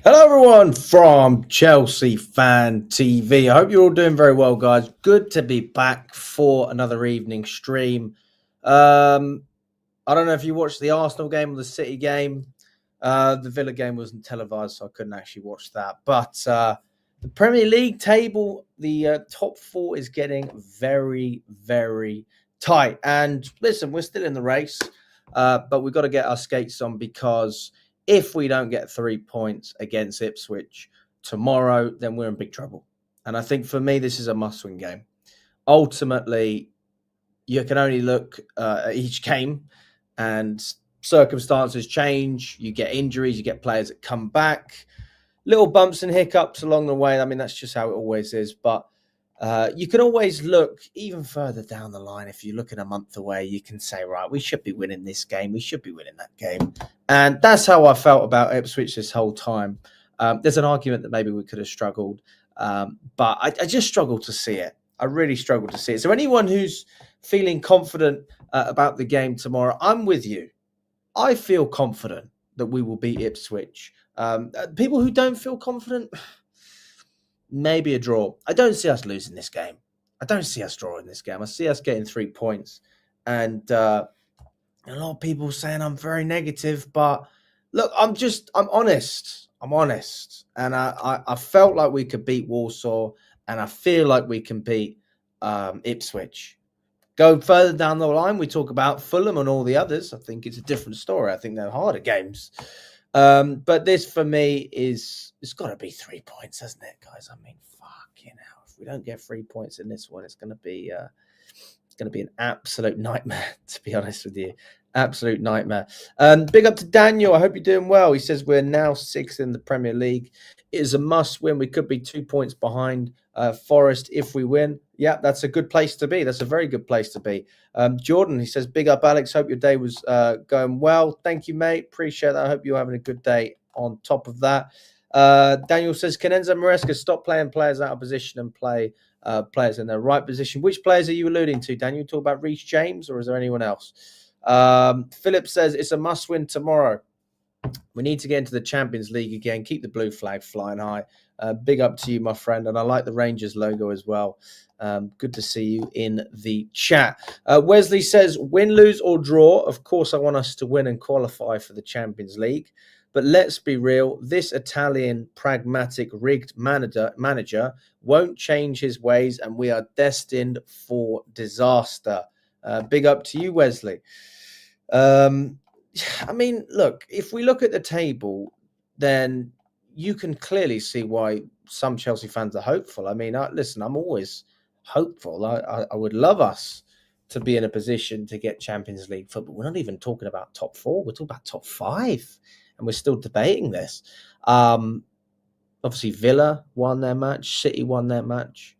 Hello, everyone from Chelsea Fan TV. I hope you're all doing very well, guys. Good to be back for another evening stream. Um, I don't know if you watched the Arsenal game or the City game. The Villa game wasn't televised, so I couldn't actually watch that. But the Premier League table, the top four is getting very, very tight. And listen, we're still in the race, but we've got to get our skates on because if we don't get 3 points against Ipswich tomorrow, then we're in big trouble. And I think for me, this is a must-win game. Ultimately, you can only look at each game and circumstances change. You get injuries, you get players that come back, little bumps and hiccups along the way. I mean, that's just how it always is. But you can always look even further down the line. If you look at a month away, you can say, right, we should be winning this game. We should be winning that game. And that's how I felt about Ipswich this whole time. There's an argument that maybe we could have struggled, but I just struggle to see it. I really struggle to see it. So anyone who's feeling confident about the game tomorrow, I'm with you. I feel confident that we will beat Ipswich. People who don't feel confident, maybe a draw. I don't see us losing this game. I don't see us drawing this game. I see us getting 3 points. And a lot of people saying I'm very negative, but look, I'm honest. I'm honest. And I felt like we could beat Warsaw, and I feel like we can beat Ipswich. Go further down the line, we talk about Fulham and all the others. I think it's a different story. I think they're harder games. But this for me it's got to be 3 points, hasn't it, guys? I mean, fucking hell! If we don't get 3 points in this one, it's going to be an absolute nightmare. To be honest with you, absolute nightmare. Big up to Daniel. I hope you're doing well. He says we're now sixth in the Premier League. It is a must win. We could be 2 points behind Forest if we win. Yeah, that's a good place to be. That's a very good place to be. Jordan, he says, big up, Alex. Hope your day was going well. Thank you, mate. Appreciate that. I hope you're having a good day on top of that. Daniel says, can Enzo Maresca stop playing players out of position and play players in their right position? Which players are you alluding to, Daniel? Talk about Reece James, or is there anyone else? Philip says, it's a must win tomorrow. We need to get into the Champions League again. Keep the blue flag flying high. Big up to you, my friend. And I like the Rangers logo as well. Good to see you in the chat. Wesley says, win, lose or draw. Of course, I want us to win and qualify for the Champions League. But let's be real. This Italian pragmatic rigged manager won't change his ways, and we are destined for disaster. Big up to you, Wesley. I mean, look, if we look at the table, then you can clearly see why some Chelsea fans are hopeful. I mean, listen, I'm always hopeful. I would love us to be in a position to get Champions League football. We're not even talking about top four. We're talking about top five, and we're still debating this. Obviously, Villa won their match. City won their match.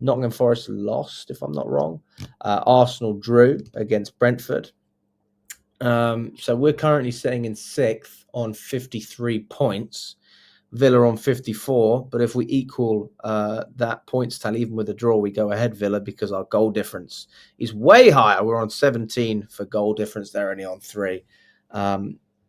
Nottingham Forest lost, if I'm not wrong. Arsenal drew against Brentford. So we're currently sitting in sixth on 53 points. Villa on 54. But if we equal that points tally, even with a draw, we go ahead, Villa, because our goal difference is way higher. We're on 17 for goal difference. They're only on 3.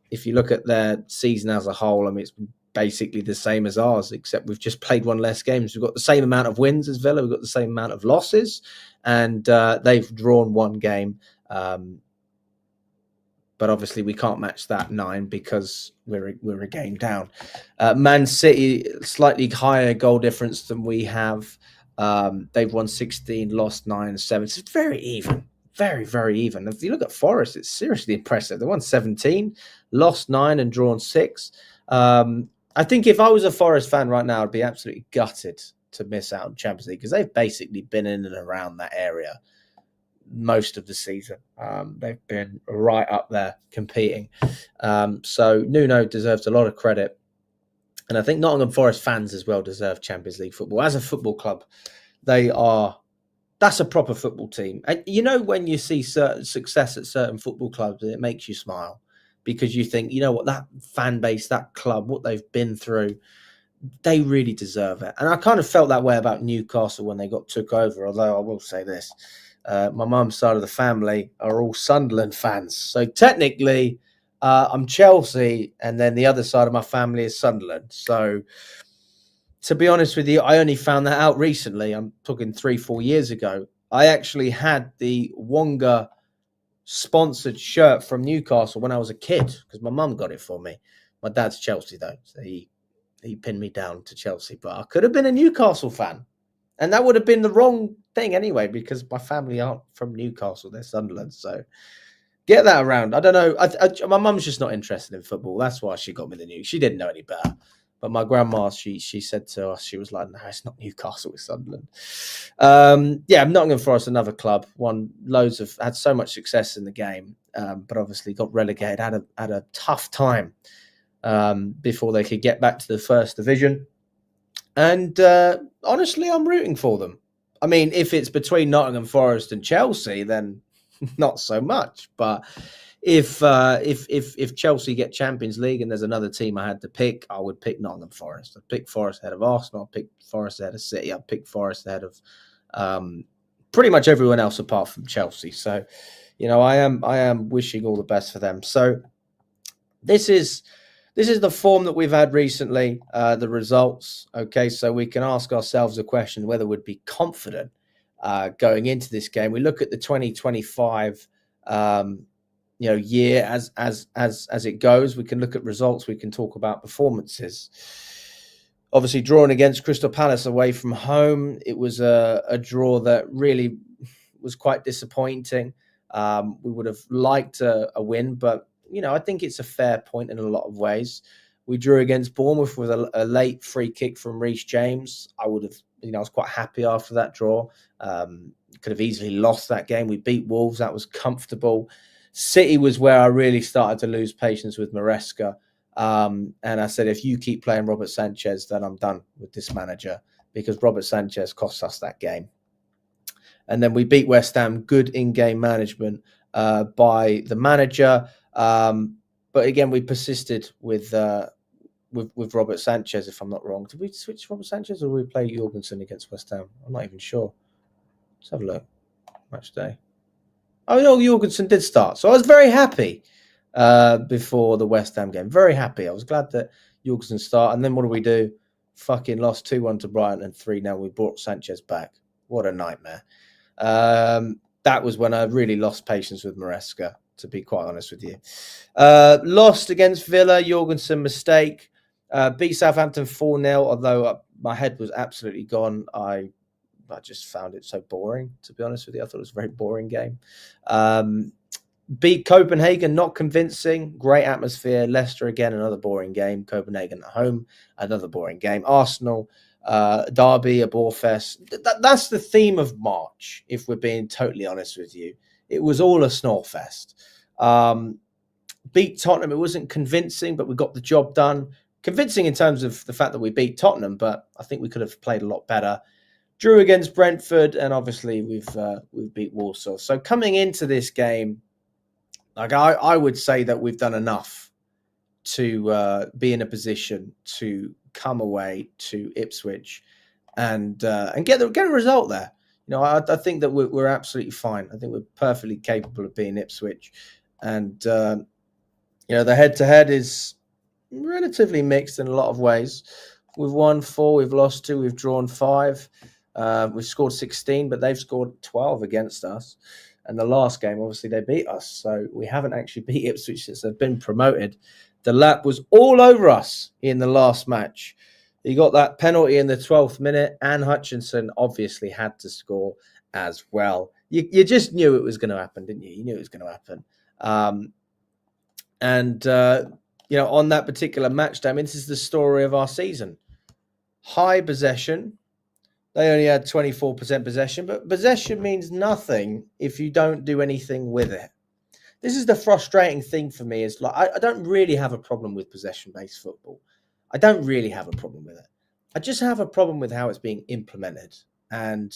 If you look at their season as a whole, I mean, it's basically the same as ours, except we've just played one less games. We've got the same amount of wins as Villa. We've got the same amount of losses, and they've drawn one game. But obviously we can't match that 9 because we're a game down. Man City, slightly higher goal difference than we have. They've won 16, lost 9, 7. It's very even. Very, very even. If you look at Forest, it's seriously impressive. They won 17, lost 9 and drawn 6. I think if I was a Forest fan right now, I'd be absolutely gutted to miss out on Champions League because they've basically been in and around that area most of the season. They've been right up there competing. So Nuno deserves a lot of credit. And I think Nottingham Forest fans as well deserve Champions League football. As a football club, that's a proper football team. And you know, when you see certain success at certain football clubs, it makes you smile because you think, you know what, that fan base, that club, what they've been through, they really deserve it. And I kind of felt that way about Newcastle when they got took over, although I will say this. My mum's side of the family are all Sunderland fans. So technically, I'm Chelsea, and then the other side of my family is Sunderland. So, to be honest with you, I only found that out recently. I'm talking 3, 4 years ago. I actually had the Wonga sponsored shirt from Newcastle when I was a kid because my mum got it for me. My dad's Chelsea though, so he pinned me down to Chelsea. But I could have been a Newcastle fan, and that would have been the wrong thing anyway because my family aren't from Newcastle; they're Sunderland. So get that around. I don't know. My mum's just not interested in football. That's why she got me the news. She didn't know any better. But my grandma, she said to us, she was like, "No, it's not Newcastle, it's Sunderland." Yeah, Nottingham Forest, another club, had so much success in the game, but obviously got relegated. Had a tough time before they could get back to the first division. And honestly, I'm rooting for them. I mean, if it's between Nottingham Forest and Chelsea, then not so much. But if Chelsea get Champions League and there's another team I had to pick, I would pick Nottingham Forest. I'd pick Forest ahead of Arsenal. I'd pick Forest ahead of City. I'd pick Forest ahead of pretty much everyone else apart from Chelsea. So, I am wishing all the best for them. So this is the form that we've had recently, the results. Okay, so we can ask ourselves a question whether we'd be confident going into this game. We look at the 2025 year as it goes. We can look at results. We can talk about performances. Obviously, drawing against Crystal Palace away from home, it was a draw that really was quite disappointing. We would have liked a win, but I think it's a fair point in a lot of ways. We drew against Bournemouth with a late free kick from Reece James. I would have, I was quite happy after that draw. Could have easily lost that game. We beat Wolves. That was comfortable. City was where I really started to lose patience with Maresca. And I said, if you keep playing Robert Sanchez, then I'm done with this manager because Robert Sanchez cost us that game. And then we beat West Ham, good in-game management by the manager. But again, we persisted with Robert Sanchez, if I'm not wrong. Did we switch Robert Sanchez or did we play Jorgensen against West Ham? I'm not even sure. Let's have a look. Match day. Oh, no, Jorgensen did start. So I was very happy before the West Ham game. Very happy. I was glad that Jorgensen started. And then what do we do? Fucking lost 2-1 to Brighton and 3-0. We brought Sanchez back. What a nightmare. That was when I really lost patience with Maresca, to be quite honest with you. Lost against Villa, Jorgensen mistake. Beat Southampton 4-0, although my head was absolutely gone. I just found it so boring, to be honest with you. I thought it was a very boring game. Beat Copenhagen, not convincing. Great atmosphere. Leicester again, another boring game. Copenhagen at home, another boring game. Arsenal, Derby, a bore fest. That's the theme of March, if we're being totally honest with you. It was all a snore fest. Beat Tottenham. It wasn't convincing, but we got the job done. Convincing in terms of the fact that we beat Tottenham, but I think we could have played a lot better. Drew against Brentford, and obviously we've beat Warsaw. So coming into this game, like I would say that we've done enough to be in a position to come away to Ipswich and get a result there. I think that we're absolutely fine. I think we're perfectly capable of being Ipswich, and the head-to-head is relatively mixed in a lot of ways. We've won 4, we've lost 2, we've drawn 5. We've scored 16, but they've scored 12 against us. And the last game, obviously, they beat us. So we haven't actually beat Ipswich since they've been promoted. The Lap was all over us in the last match. He got that penalty in the 12th minute, and Hutchinson obviously had to score as well. You just knew it was going to happen, didn't you? You knew it was going to happen. On that particular match day, I mean, this is the story of our season. High possession. They only had 24% possession, but possession means nothing if you don't do anything with it. This is the frustrating thing for me. Is like I don't really have a problem with possession-based football. I don't really have a problem with it. I just have a problem with how it's being implemented. And,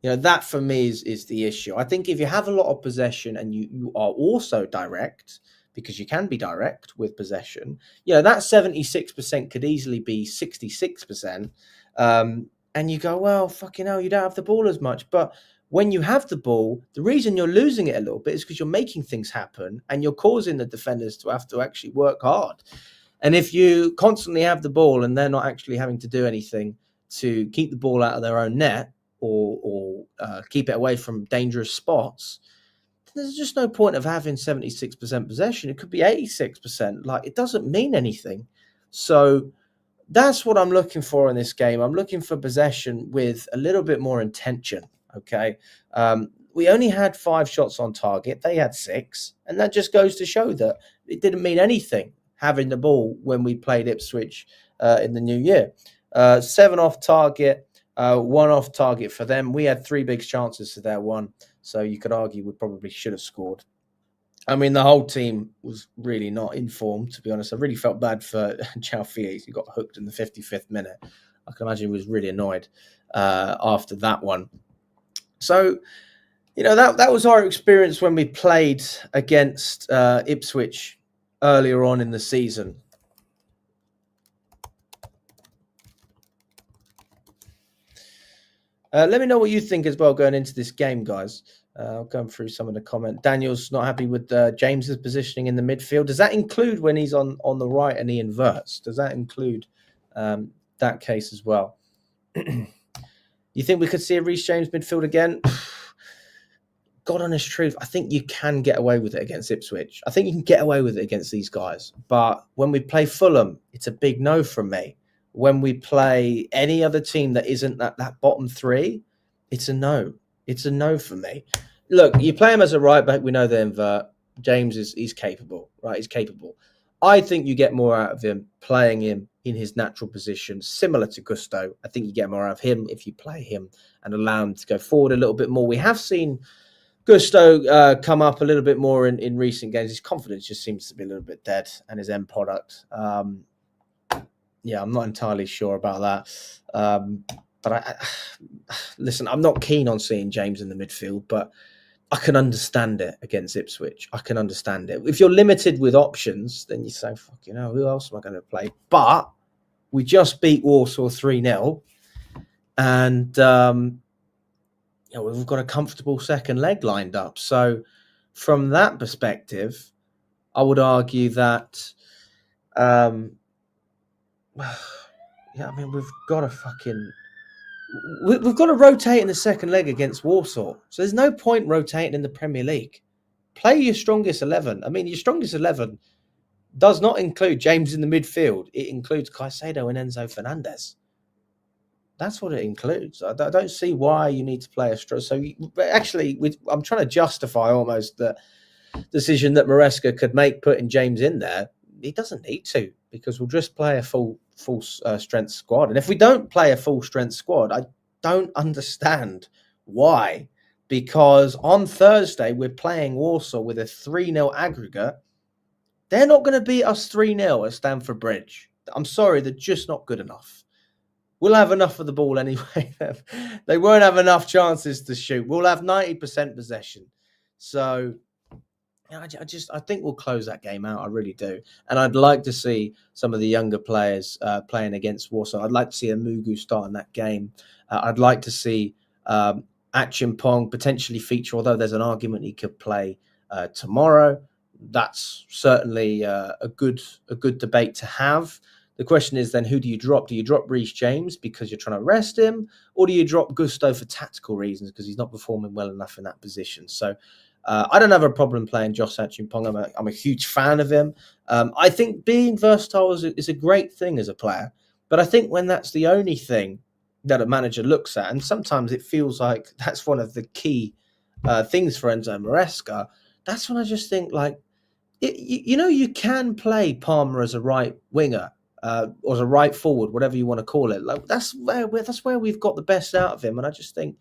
that for me is the issue. I think if you have a lot of possession and you are also direct, because you can be direct with possession, that 76% could easily be 66%. And you go, well, fucking hell, you don't have the ball as much. But when you have the ball, the reason you're losing it a little bit is because you're making things happen and you're causing the defenders to have to actually work hard. And if you constantly have the ball and they're not actually having to do anything to keep the ball out of their own net or keep it away from dangerous spots, there's just no point of having 76% possession. It could be 86%. Like, it doesn't mean anything. So that's what I'm looking for in this game. I'm looking for possession with a little bit more intention. Okay. We only had 5 shots on target. They had 6. And that just goes to show that it didn't mean anything having the ball when we played Ipswich in the new year. 7 off target, 1 off target for them. We had 3 big chances to their 1. So you could argue we probably should have scored. I mean, the whole team was really not informed, to be honest. I really felt bad for cfctvyt, who got hooked in the 55th minute. I can imagine he was really annoyed after that one. So, that was our experience when we played against Ipswich earlier on in the season. Let me know what you think as well going into this game, guys. I'll go through some of the comment. Daniel's not happy with James's positioning in the midfield. Does that include when he's on the right and he inverts? Does that include that case as well? You think we could see a Reece James midfield again? God honest truth, I think you can get away with it against Ipswich. I think you can get away with it against these guys. But when we play Fulham, it's a big no from me. When we play any other team that isn't that bottom 3, it's a no. It's a no for me. Look, you play him as a right back, we know they invert. James he's capable, right? He's capable. I think you get more out of him playing him in his natural position, similar to Gusto. I think you get more out of him if you play him and allow him to go forward a little bit more. We have seen Gusto come up a little bit more in recent games. His confidence just seems to be a little bit dead, and his end product. I'm not entirely sure about that. But listen, I'm not keen on seeing James in the midfield, but I can understand it against Ipswich. I can understand it. If you're limited with options, then you say, who else am I going to play? But we just beat Warsaw 3-0, and we've got a comfortable second leg lined up. So from that perspective, I would argue that, we've got to rotate in the second leg against Warsaw. So there's no point rotating in the Premier League. Play your strongest 11. I mean, your strongest 11 does not include James in the midfield. It includes Caicedo and Enzo Fernandez. That's what it includes. I don't see why you need to play a strong. So actually, I'm trying to justify almost the decision that Maresca could make putting James in there. He doesn't need to, because we'll just play a full strength squad. And if we don't play a full strength squad, I don't understand why. Because on Thursday, we're playing Warsaw with a 3-0 aggregate. They're not going to beat us 3-0 at Stamford Bridge. I'm sorry, they're just not good enough. We'll have enough of the ball anyway. They won't have enough chances to shoot. We'll have 90% possession. So I think we'll close that game out. I really do. And I'd like to see some of the younger players playing against Warsaw. I'd like to see Mugu start in that game. I'd like to see Achimpong potentially feature, although there's an argument he could play tomorrow. That's certainly a good debate to have. The question is then, who do you drop? Do you drop Reece James because you're trying to rest him? Or do you drop Gusto for tactical reasons because he's not performing well enough in that position? So I don't have a problem playing Josh Achimpong. I'm a huge fan of him. I think being versatile is a great thing as a player. But I think when that's the only thing that a manager looks at, and sometimes it feels like that's one of the key things for Enzo Maresca, that's when I just think, you can play Palmer as a right winger. Or as a right forward, whatever you want to call it. That's where we've got the best out of him. And I just think,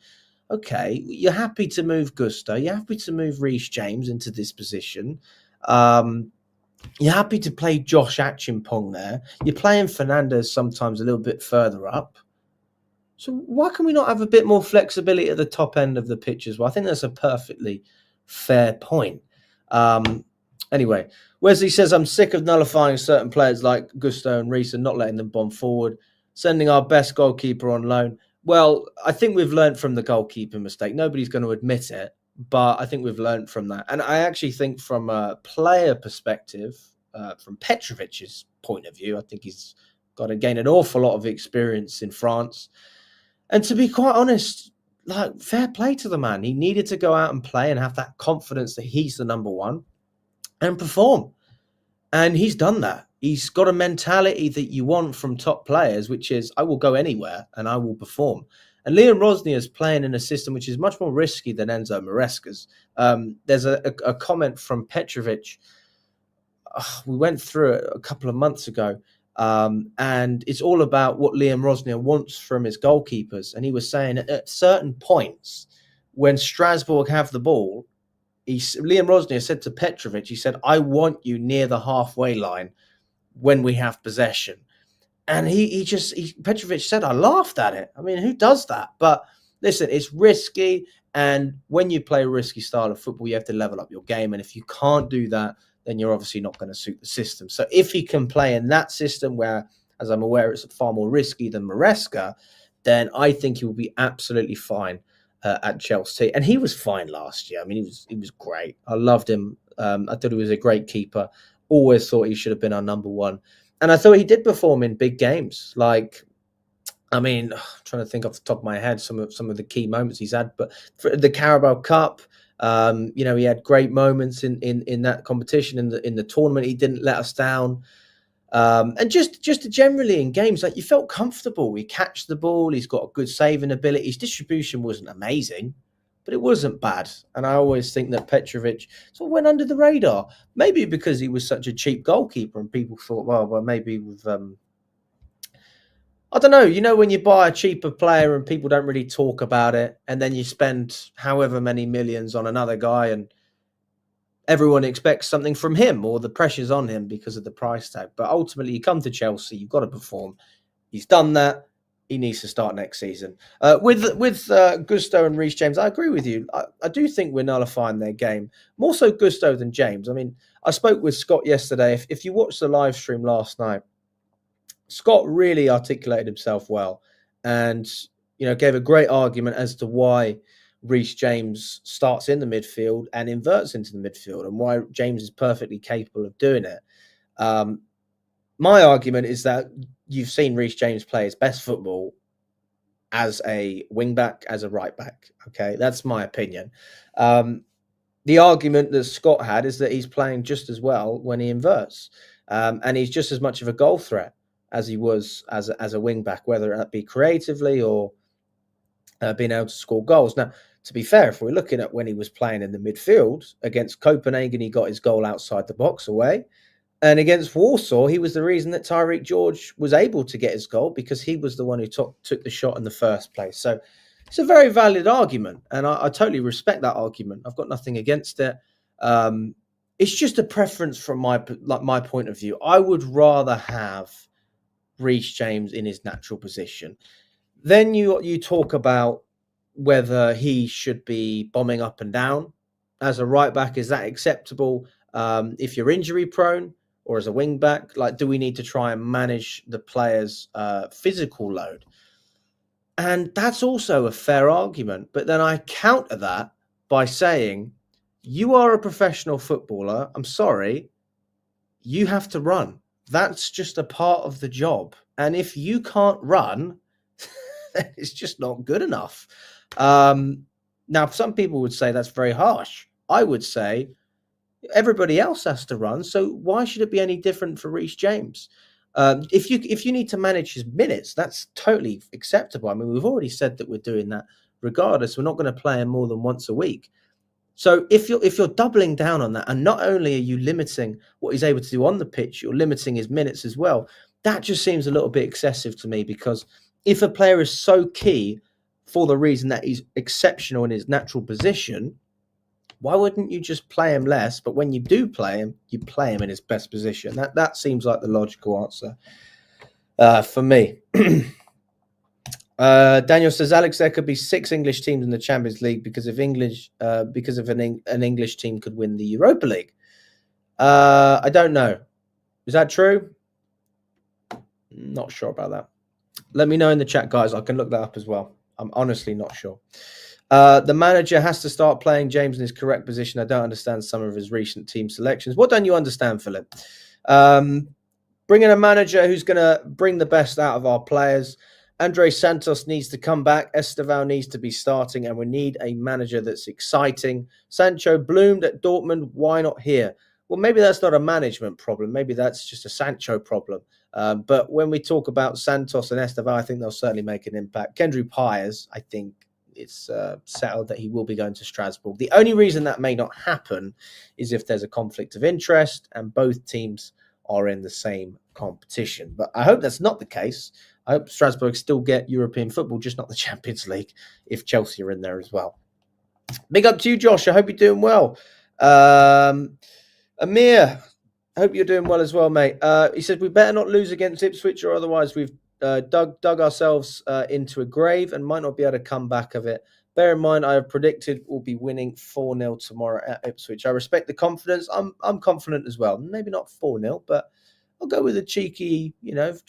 okay, you're happy to move Gusto, you're happy to move Reece James into this position. You're happy to play Josh Achimpong there. You're playing Fernandez sometimes a little bit further up. So why can we not have a bit more flexibility at the top end of the pitch as well? I think that's a perfectly fair point. Anyway, Wesley says, I'm sick of nullifying certain players like Gusto and Reece and not letting them bomb forward, sending our best goalkeeper on loan. Well, I think we've learned from the goalkeeper mistake. Nobody's going to admit it, but I think we've learned from that. And I actually think, from a player perspective, from Petrovic's point of view, I think he's got to gain an awful lot of experience in France. And to be quite honest, like, fair play to the man. He needed to go out and play and have that confidence that he's the number one and perform. And he's done that. He's got a mentality that you want from top players, which is, I will go anywhere and I will perform. And Liam Rosnier is playing in a system which is much more risky than Enzo Maresca's. There's a comment from Petrovic. We went through it a couple of months ago. And it's all about what Liam Rosnier wants from his goalkeepers. And he was saying at certain points, when Strasbourg have the ball, Liam Rosnier said to Petrovic, he said, I want you near the halfway line when we have possession. And Petrovic said, I laughed at it. I mean, who does that? But listen, it's risky. And when you play a risky style of football, you have to level up your game. And if you can't do that, then you're obviously not going to suit the system. So if he can play in that system where, as I'm aware, it's far more risky than Maresca, then I think he will be absolutely fine at Chelsea. And he was fine last year. I mean, he was great. I loved him. I thought he was a great keeper. Always thought he should have been our number one. And I thought he did perform in big games. Like, I mean, I'm trying to think off the top of my head some of the key moments he's had. But for the Carabao Cup, he had great moments in that competition. In the tournament, he didn't let us down. And just generally in games, like, you felt comfortable. He catched the ball. He's got a good saving ability. His distribution wasn't amazing, but it wasn't bad. And I always think that Petrovic sort of went under the radar, maybe because he was such a cheap goalkeeper, and people thought, well, maybe with I don't know. You know, when you buy a cheaper player and people don't really talk about it, and then you spend however many millions on another guy, and everyone expects something from him, or the pressure's on him because of the price tag. But ultimately, you come to Chelsea, you've got to perform. He's done that. He needs to start next season. With Gusto and Reece James, I agree with you. I do think we're nullifying their game. More so Gusto than James. I mean, I spoke with Scott yesterday. If you watched the live stream last night, Scott really articulated himself well, and gave a great argument as to why Reece James starts in the midfield and inverts into the midfield, and why James is perfectly capable of doing it. My argument is that you've seen Reece James play his best football as a wing back, as a right back. Okay, that's my opinion. The argument that Scott had is that he's playing just as well when he inverts, and he's just as much of a goal threat as he was as a wing back, whether that be creatively or being able to score goals. Now, to be fair, if we're looking at when he was playing in the midfield against Copenhagen, he got his goal outside the box away. And against Warsaw, he was the reason that Tyreek George was able to get his goal, because he was the one who took the shot in the first place. So it's a very valid argument, and I totally respect that argument. I've got nothing against it. It's just a preference from my point of view. I would rather have Reece James in his natural position. Then you talk about whether he should be bombing up and down as a right back. Is that acceptable if you're injury prone, or as a wing back? Like, do we need to try and manage the player's physical load? And that's also a fair argument. But then I counter that by saying, you are a professional footballer. I'm sorry, you have to run. That's just a part of the job. And if you can't run, it's just not good enough. Now, some people would say that's very harsh. I would say everybody else has to run, so why should it be any different for Reece James? If you need to manage his minutes, that's totally acceptable. I mean, we've already said that we're doing that regardless. We're not going to play him more than once a week. So if you're doubling down on that, and not only are you limiting what he's able to do on the pitch, you're limiting his minutes as well. That just seems a little bit excessive to me, because if a player is so key for the reason that he's exceptional in his natural position, why wouldn't you just play him less? But when you do play him, you play him in his best position. That seems like the logical answer for me. Daniel says, Alex, there could be 6 English teams in the Champions League because of an English team could win the Europa League. I don't know. Is that true? Not sure about that. Let me know in the chat, guys. I can look that up as well. I'm honestly not sure. The manager has to start playing James in his correct position. I don't understand some of his recent team selections. What don't you understand, Philip? Bring in a manager who's going to bring the best out of our players. Andre Santos needs to come back. Esteval needs to be starting, and we need a manager that's exciting. Sancho bloomed at Dortmund. Why not here? Well, maybe that's not a management problem. Maybe that's just a Sancho problem. But when we talk about Santos and Esteval, I think they'll certainly make an impact. Kendry Pires, I think it's settled that he will be going to Strasbourg. The only reason that may not happen is if there's a conflict of interest and both teams are in the same competition. But I hope that's not the case. I hope Strasbourg still get European football, just not the Champions League, if Chelsea are in there as well. Big up to you, Josh. I hope you're doing well. Amir, I hope you're doing well as well, mate. He said we better not lose against Ipswich, or otherwise we've dug ourselves into a grave and might not be able to come back of it. Bear in mind, I have predicted we'll be winning 4-0 tomorrow at Ipswich. I respect the confidence. I'm confident as well. Maybe not 4-0, but I'll go with a cheeky 3-0,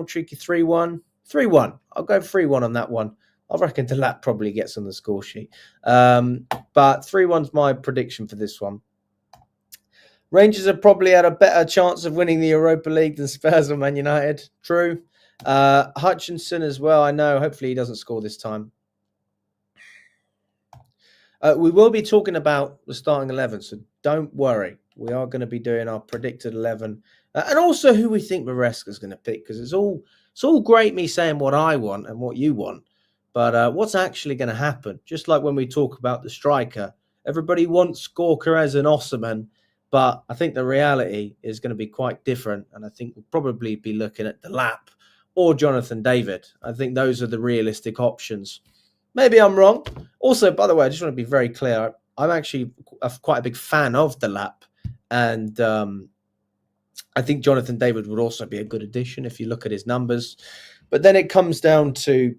cheeky 3-1. 3-1. I'll go 3-1 on that one. I reckon Delap probably gets on the score sheet. But 3-1's my prediction for this one. Rangers have probably had a better chance of winning the Europa League than Spurs or Man United. True. Hutchinson as well, I know. Hopefully he doesn't score this time. We will be talking about the starting 11, so don't worry. We are going to be doing our predicted 11 and also who we think Maresca's going to pick, because it's all great me saying what I want and what you want, but what's actually going to happen? Just like when we talk about the striker, everybody wants Gorkarez and Osman, but I think the reality is going to be quite different, and I think we'll probably be looking at Delap or Jonathan David. I think those are the realistic options. Maybe I'm wrong. Also, by the way, I just want to be very clear. I'm actually quite a big fan of Delap, and I think Jonathan David would also be a good addition if you look at his numbers. But then it comes down to,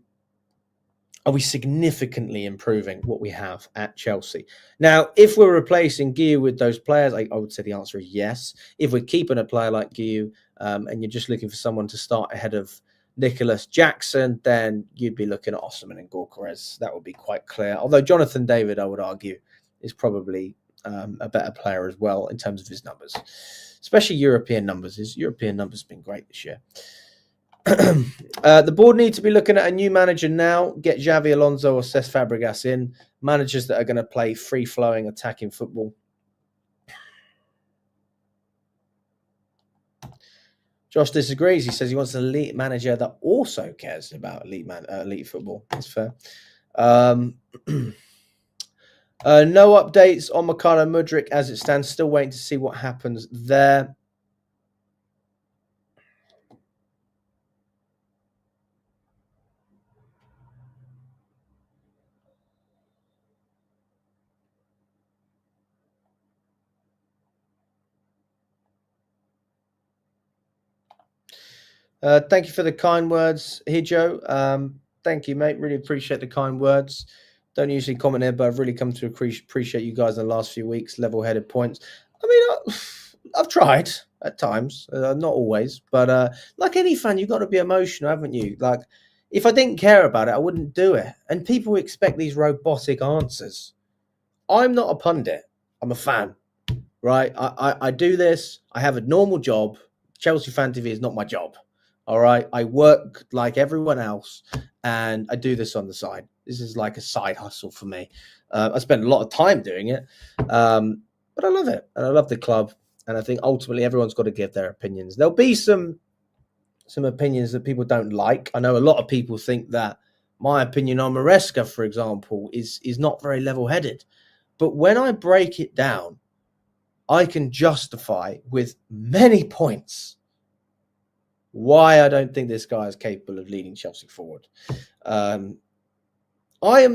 are we significantly improving what we have at Chelsea? Now, if we're replacing Guiu with those players, I would say the answer is yes. If we're keeping a player like Guiu and you're just looking for someone to start ahead of Nicholas Jackson, then you'd be looking at Osman and Gorkarez. That would be quite clear. Although Jonathan David, I would argue, is probably a better player as well in terms of his numbers, especially European numbers. His European numbers have been great this year. The board need to be looking at a new manager now. Get Xavi Alonso or Cesc Fabregas in. Managers that are going to play free-flowing, attacking football. Josh disagrees. He says he wants an elite manager that also cares about elite football. That's fair. No updates on Mikhailo Mudryk as it stands. Still waiting to see what happens there. Thank you for the kind words, Hijo. Thank you, mate. Really appreciate the kind words. Don't usually comment here, but I've really come to appreciate you guys in the last few weeks. Level-headed points. I mean, I've tried at times, not always, but like any fan, you've got to be emotional, haven't you? Like, if I didn't care about it, I wouldn't do it. And people expect these robotic answers. I'm not a pundit. I'm a fan, right? I do this. I have a normal job. Chelsea Fan TV is not my job. All right. I work like everyone else and I do this on the side. This is like a side hustle for me. I spend a lot of time doing it, but I love it. And I love the club. And I think ultimately everyone's got to give their opinions. There'll be some opinions that people don't like. I know a lot of people think that my opinion on Maresca, for example, is not very level-headed. But when I break it down, I can justify with many points why I don't think this guy is capable of leading Chelsea forward. I have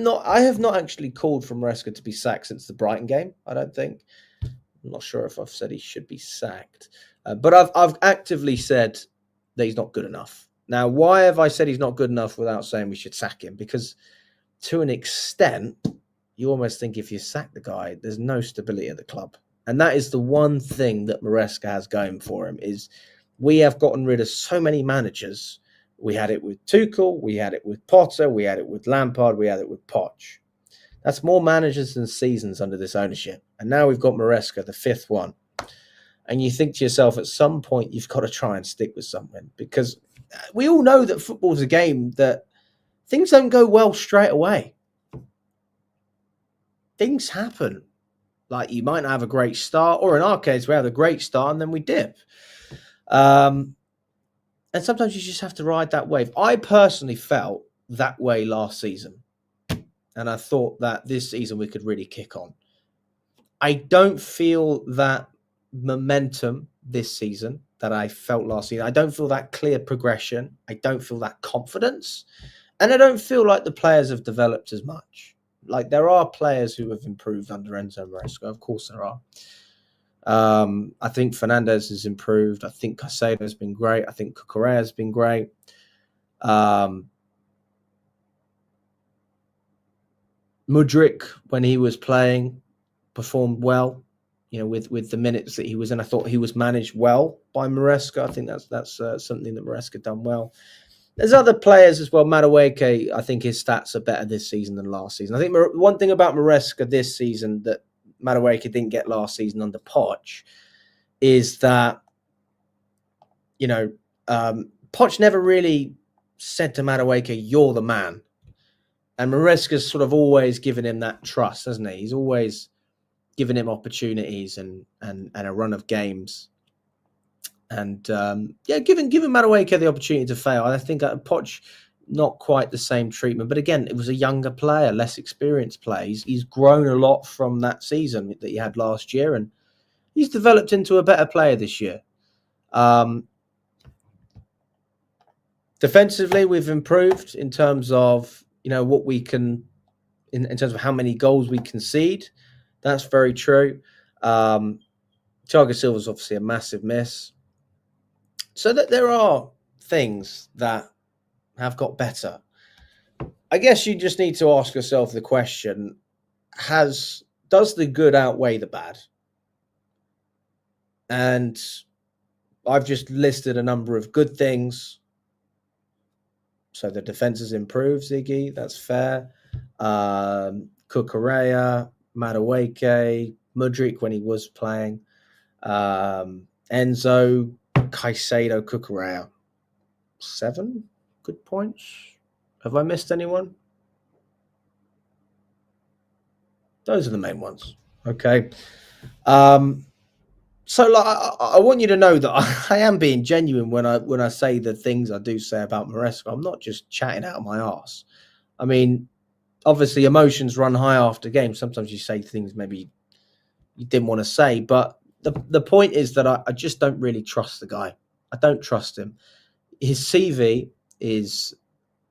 not actually called for Maresca to be sacked since the Brighton game. I don't think. I'm not sure if I've said he should be sacked, but I've actively said that he's not good enough. Now, why have I said he's not good enough without saying we should sack him? Because to an extent, you almost think if you sack the guy, there's no stability at the club. And that is the one thing that Maresca has going for him is we have gotten rid of so many managers We had it with Tuchel, we had it with Potter, we had it with Lampard, we had it with Poch. That's more managers than seasons under this ownership. And now we've got Maresca, the fifth one. And you think to yourself, at some point, you've got to try and stick with something, because we all know that football's a game that things don't go well straight away. Things happen. Like, you might not have a great start, or in our case, we have a great start and then we dip. And sometimes you just have to ride that wave. I personally felt that way last season, and I thought that this season we could really kick on. I don't feel that momentum this season that I felt last season. I don't feel that clear progression. I don't feel that confidence. And I don't feel like the players have developed as much. Like, there are players who have improved under Enzo Maresca. Of course there are. I think Fernandez has improved. I think Caicedo has been great. I think Cucurella has been great. Mudryk, when he was playing, performed well. You know, with the minutes that he was in, I thought he was managed well by Maresca. I think that's something that Maresca done well. There's other players as well. Madueke, I think his stats are better this season than last season. I think one thing about Maresca this season that Madueke didn't get last season under Poch is that, you know, Poch never really said to Madueke, "You're the man," and Maresca's sort of always given him that trust, hasn't he? He's always given him opportunities and a run of games. And giving Madueke the opportunity to fail. I think Poch, not quite the same treatment. But again, it was a younger player, less experienced player. He's grown a lot from that season that he had last year, and he's developed into a better player this year. Defensively, we've improved in terms of, you know, what we can, in terms of how many goals we concede. That's very true. Thiago Silva's obviously a massive miss. So that there are things that have got better. I guess you just need to ask yourself the question, does the good outweigh the bad? And I've just listed a number of good things. So the defense has improved, Ziggy, that's fair. Cucurella, Madueke, Mudryk when he was playing, Enzo, Caicedo, Cucurella. 7 good points. Have I missed anyone? Those are the main ones. Okay. So like, I want you to know that I am being genuine when I say the things I do say about Maresca. I'm not just chatting out of my arse. I mean, obviously emotions run high after games. Sometimes you say things maybe you didn't want to say, but the point is that I just don't really trust the guy. I don't trust him. His CV is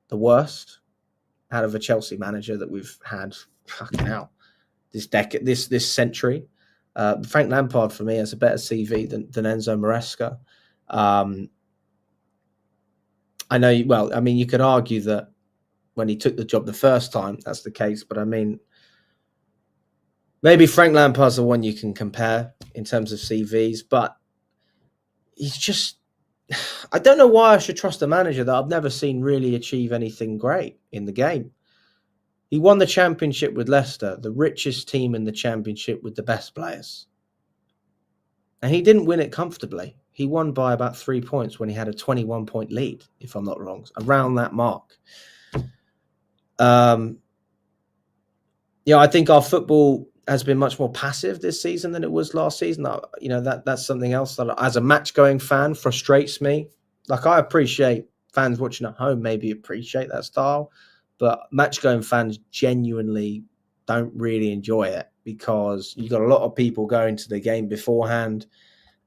the worst out of a Chelsea manager that we've had. Fucking hell, this decade, this century. Frank Lampard for me has a better CV than Enzo Maresca. I know. Well, I mean, you could argue that when he took the job the first time, that's the case. But I mean, maybe Frank Lampard's the one you can compare in terms of CVs. But he's just, I don't know why I should trust a manager that I've never seen really achieve anything great in the game. He won the championship with Leicester, the richest team in the championship with the best players. And he didn't win it comfortably. He won by about 3 points when he had a 21-point lead, if I'm not wrong, around that mark. I think our football has been much more passive this season than it was last season. That's something else that, as a match-going fan, frustrates me. Like, I appreciate fans watching at home maybe appreciate that style, but match-going fans genuinely don't really enjoy it because you've got a lot of people going to the game beforehand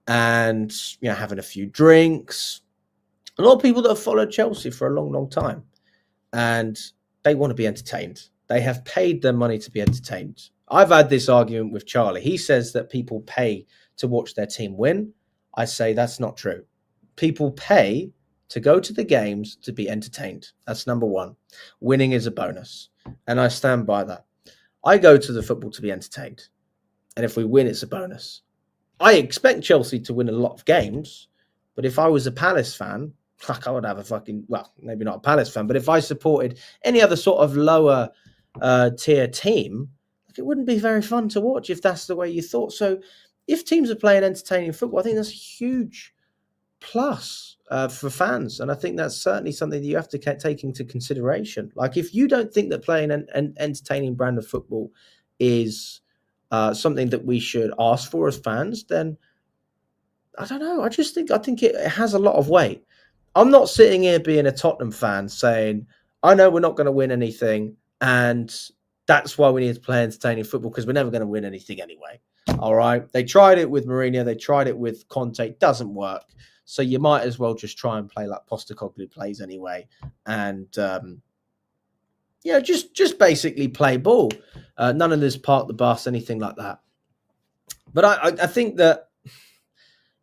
and, you know, having a few drinks. A lot of people that have followed Chelsea for a long, long time, and they want to be entertained. They have paid their money to be entertained. I've had this argument with Charlie. He says that people pay to watch their team win. I say that's not true. People pay to go to the games to be entertained. That's number one. Winning is a bonus, and I stand by that. I go to the football to be entertained, and if we win, it's a bonus. I expect Chelsea to win a lot of games, but if I was a Palace fan, Fuck, I would have a fucking, well, maybe not a Palace fan, but if I supported any other sort of lower tier team, like, it wouldn't be very fun to watch if that's the way you thought. So if teams are playing entertaining football, I think that's a huge plus for fans. And I think that's certainly something that you have to take into consideration. Like, if you don't think that playing an entertaining brand of football is something that we should ask for as fans, then I don't know. I think it has a lot of weight. I'm not sitting here being a Tottenham fan saying, I know we're not going to win anything, and that's why we need to play entertaining football, because we're never going to win anything anyway. All right. They tried it with Mourinho. They tried it with Conte. It doesn't work. So you might as well just try and play like Postecoglou plays anyway. And, just basically play ball. None of this park the bus, anything like that. But I think that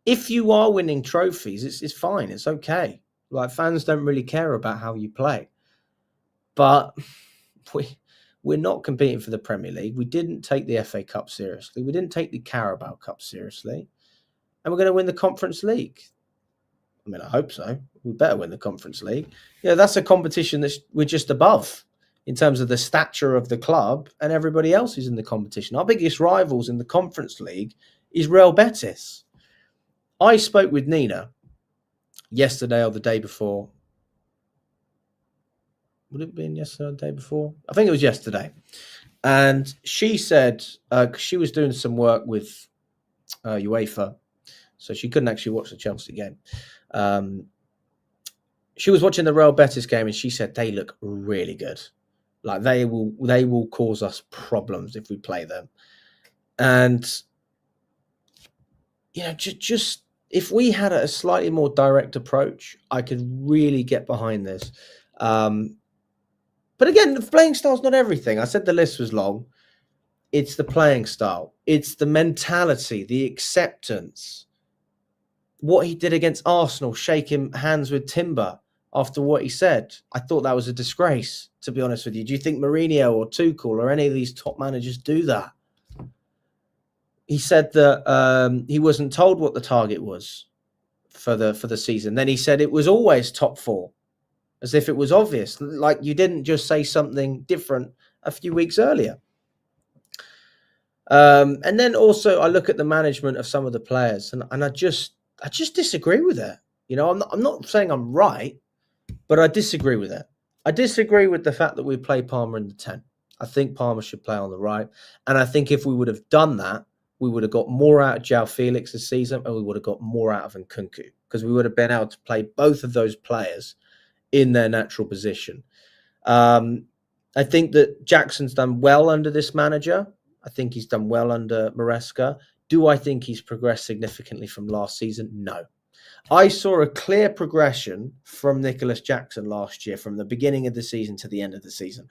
if you are winning trophies, it's fine. It's okay. Like, fans don't really care about how you play. But we're not competing for the Premier League. We didn't take the FA Cup seriously. We didn't take the Carabao Cup seriously. And we're going to win the Conference League. I mean, I hope so. We better win the Conference League. Yeah, that's a competition that we're just above in terms of the stature of the club and everybody else who's in the competition. Our biggest rivals in the Conference League is Real Betis. I spoke with Nina yesterday or the day before. Would it have been yesterday or the day before? I think it was yesterday. And she said she was doing some work with UEFA, so she couldn't actually watch the Chelsea game. She was watching the Real Betis game, and she said they look really good. Like, they will cause us problems if we play them. And just if we had a slightly more direct approach, I could really get behind this. But again, the playing style is not everything. I said the list was long. It's the playing style. It's the mentality, the acceptance. What he did against Arsenal, shaking hands with Timber after what he said. I thought that was a disgrace, to be honest with you. Do you think Mourinho or Tuchel or any of these top managers do that? He said that he wasn't told what the target was for the season. Then he said it was always top four, as if it was obvious. Like, you didn't just say something different a few weeks earlier. And then also I look at the management of some of the players, and I just disagree with it. I'm not saying I'm right, but I disagree with it. I disagree with the fact that we play Palmer in the 10. I think Palmer should play on the right. And I think if we would have done that, we would have got more out of João Felix this season, and we would have got more out of Nkunku, because we would have been able to play both of those players in their natural position. I think that Jackson's done well under this manager. I think he's done well under Maresca. Do I think he's progressed significantly from last season? No. I saw a clear progression from Nicholas Jackson last year, from the beginning of the season to the end of the season.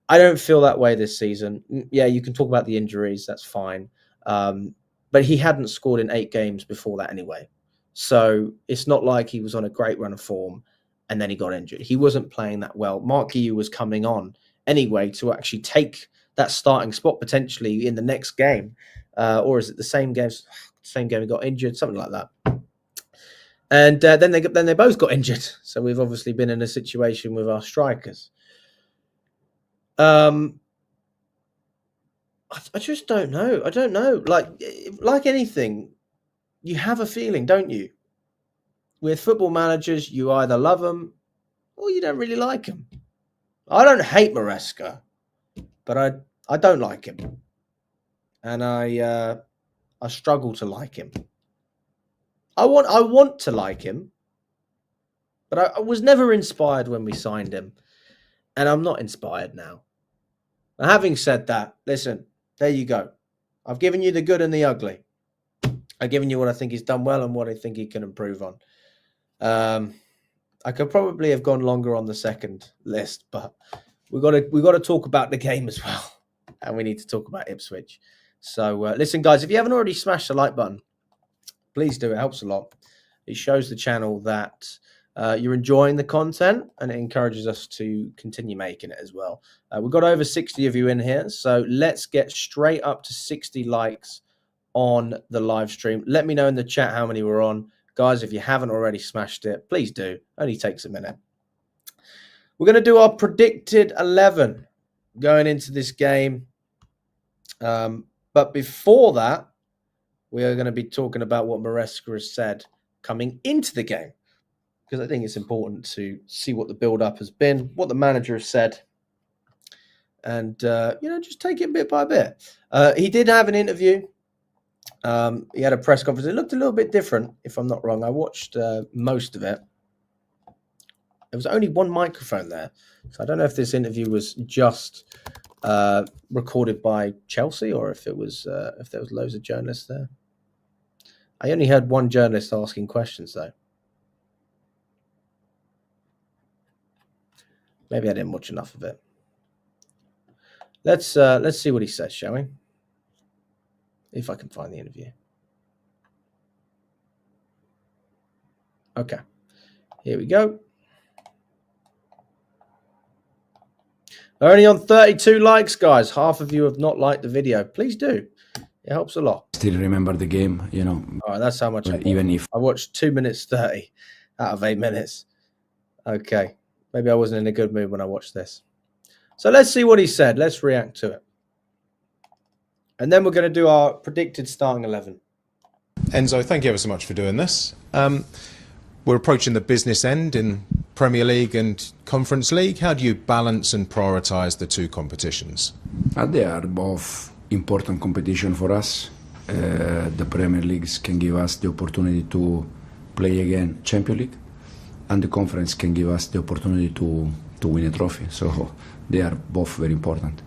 I don't feel that way this season. Yeah, you can talk about the injuries. That's fine. But he hadn't scored in 8 games before that anyway. So it's not like he was on a great run of form and then he got injured. He wasn't playing that well. Mark Guiu was coming on anyway to actually take that starting spot potentially in the next game. Or is it the same game he got injured, something like that. And then they both got injured. So we've obviously been in a situation with our strikers. I just don't know. I don't know. Like anything, you have a feeling, don't you? With football managers, you either love them or you don't really like them. I don't hate Maresca, but I don't like him, and I struggle to like him. I want to like him, but I was never inspired when we signed him, and I'm not inspired now. Now, having said that, listen, there you go. I've given you the good and the ugly. I've given you what I think he's done well and what I think he can improve on. I could probably have gone longer on the second list, but we got to talk about the game as well, and we need to talk about Ipswich. So listen, guys, if you haven't already smashed the like button, please do. It helps a lot. It shows the channel that you're enjoying the content, and it encourages us to continue making it as well. We've got over 60 of you in here, so let's get straight up to 60 likes on the live stream. Let me know in the chat how many we're on. Guys, if you haven't already smashed it, please do. Only takes a minute. We're going to do our predicted 11 going into this game. But before that, we are going to be talking about what Maresca has said coming into the game, because I think it's important to see what the build-up has been, what the manager has said, and just take it bit by bit. He did have an interview. He had a press conference. It looked a little bit different, if I'm not wrong. I watched most of it. There was only one microphone there, so I don't know if this interview was just recorded by Chelsea or if there was loads of journalists there. I only heard one journalist asking questions though. Maybe I didn't watch enough of it. Let's see what he says, shall we? If I can find the interview. Okay, here we go. Only on 32 likes, guys. Half of you have not liked the video. Please do. It helps a lot. Still remember the game, All right, that's how much even if I watched 2 minutes 30 out of 8 minutes. Okay, maybe I wasn't in a good mood when I watched this. So let's see what he said. Let's react to it. And then we're going to do our predicted starting 11. Enzo, thank you ever so much for doing this. We're approaching the business end in Premier League and Conference League. How do you balance and prioritise the two competitions? they are both important competition for us. The Premier Leagues can give us the opportunity to play again Champions League, and the Conference can give us the opportunity to win a trophy. So they are both very important.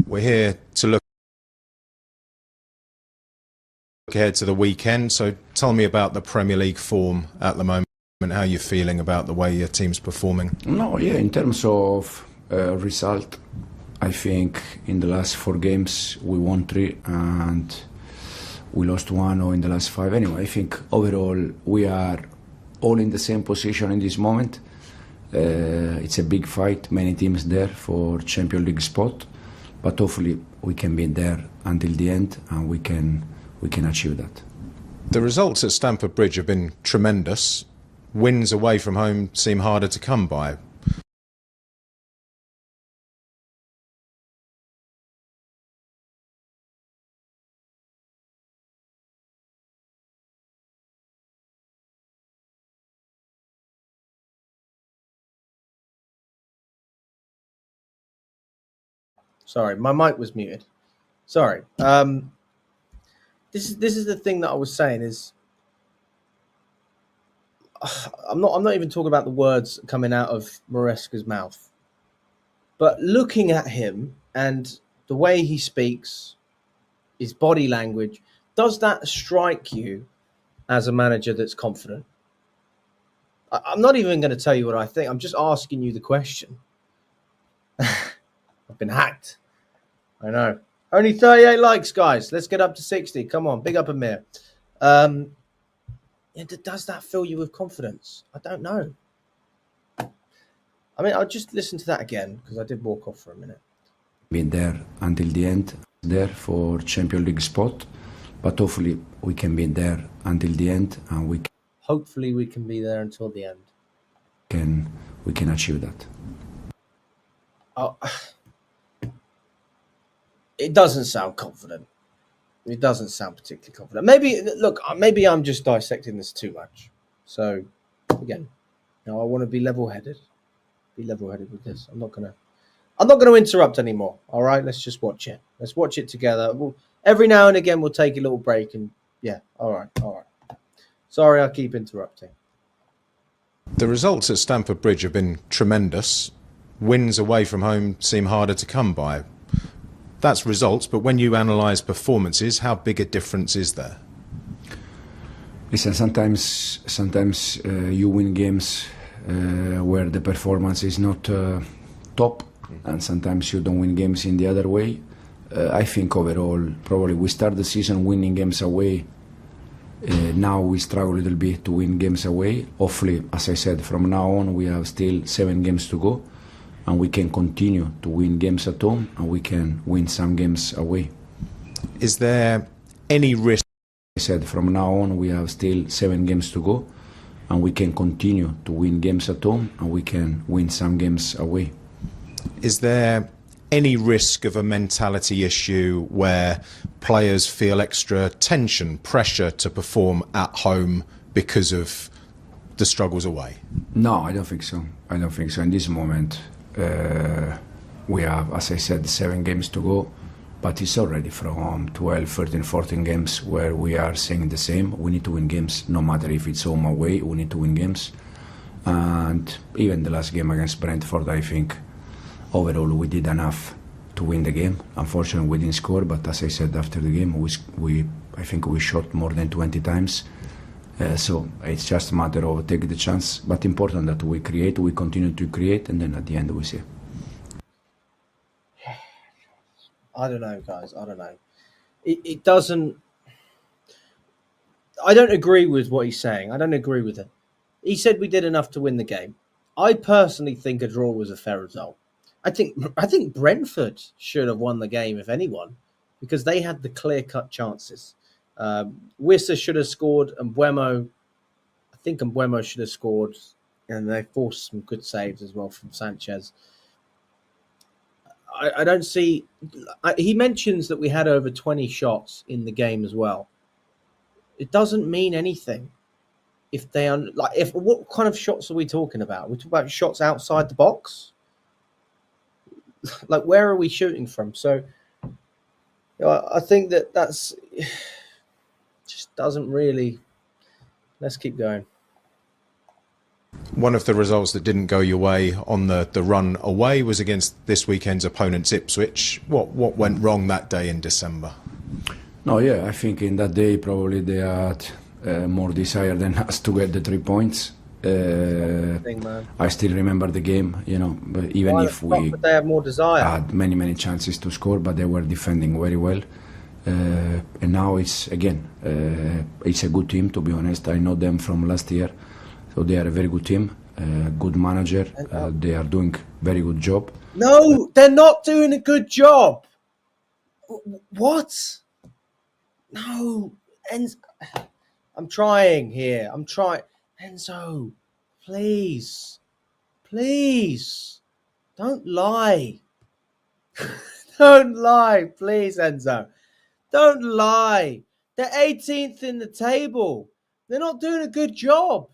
We're here to look ahead to the weekend. So tell me about the Premier League form at the moment. How are you feeling about the way your team's performing? In terms of result, I think in the last 4 games we won 3 and we lost 1, or in the last 5. Anyway, I think overall we are all in the same position in this moment. It's a big fight, many teams there for Champions League spot, but hopefully we can be there until the end and we can achieve that. The results at Stamford Bridge have been tremendous. Wins away from home seem harder to come by. Sorry, my mic was muted. Sorry. This is the thing that I was saying is I'm not even talking about the words coming out of Maresca's mouth, but looking at him and the way he speaks, his body language, does that strike you as a manager that's confident? I'm not even going to tell you what I think. I'm just asking you the question. I've been hacked. I know. Only 38 likes, guys. Let's get up to 60. Come on, big up Amir. Does that fill you with confidence? I don't know. I mean, I'll just listen to that again because I did walk off for a minute. Been there until the end, there for Champions League spot, but hopefully we can be there until the end, and hopefully we can be there until the end. We can achieve that. Oh, it doesn't sound confident. It doesn't sound particularly confident. Maybe I'm just dissecting this too much. So, again, I want to be level-headed. Be level-headed with this. I'm not gonna interrupt anymore. All right, let's just watch it. Let's watch it together. Every now and again, we'll take a little break and all right. Sorry, I keep interrupting. The results at Stamford Bridge have been tremendous. Wins away from home seem harder to come by. That's results, but when you analyse performances, how big a difference is there? Listen, sometimes you win games where the performance is not top, and sometimes you don't win games in the other way. I think overall, probably we start the season winning games away. Now we struggle a little bit to win games away. Hopefully, as I said, from now on we have still 7 games to go, and we can continue to win games at home, and we can win some games away. Is there any risk I said from now on we have still 7 games to go, and we can continue to win games at home, and we can win some games away. Is there any risk of a mentality issue where players feel extra tension, pressure to perform at home because of the struggles away? No, I don't think so. I don't think so. In this moment, we have, as I said, 7 games to go, but it's already from 12, 13, 14 games where we are saying the same. We need to win games, no matter if it's home or away, we need to win games. And even the last game against Brentford, I think overall we did enough to win the game. Unfortunately, we didn't score, but as I said after the game, I think we shot more than 20 times. So it's just a matter of taking the chance, but important that we create, we continue to create, and then at the end we see. I don't know, guys. I don't know. It doesn't. I don't agree with what he's saying. I don't agree with it. He said we did enough to win the game. I personally think a draw was a fair result. I think Brentford should have won the game, if anyone, because they had the clear-cut chances. Wissa should have scored, and Mbeumo should have scored, and they forced some good saves as well from Sanchez. I don't see. He mentions that we had over 20 shots in the game as well. It doesn't mean anything if they are what kind of shots are we talking about? We're talking about shots outside the box. Like, where are we shooting from? So, I think that's just doesn't really. Let's keep going. One of the results that didn't go your way on the run away was against this weekend's opponents, Ipswich. What went wrong that day in December? No, yeah, I think in that day probably they had more desire than us to get the 3 points. I still remember the game, but even if we they have more desire, had many chances to score, but they were defending very well. And now it's a good team, to be honest. I know them from last year, so they are a very good team, good manager. They are doing very good job. No, they're not doing a good job. What? No, I'm trying here. Enzo, please, don't lie. Don't lie, please, Enzo. Don't lie. They're 18th in the table. They're not doing a good job.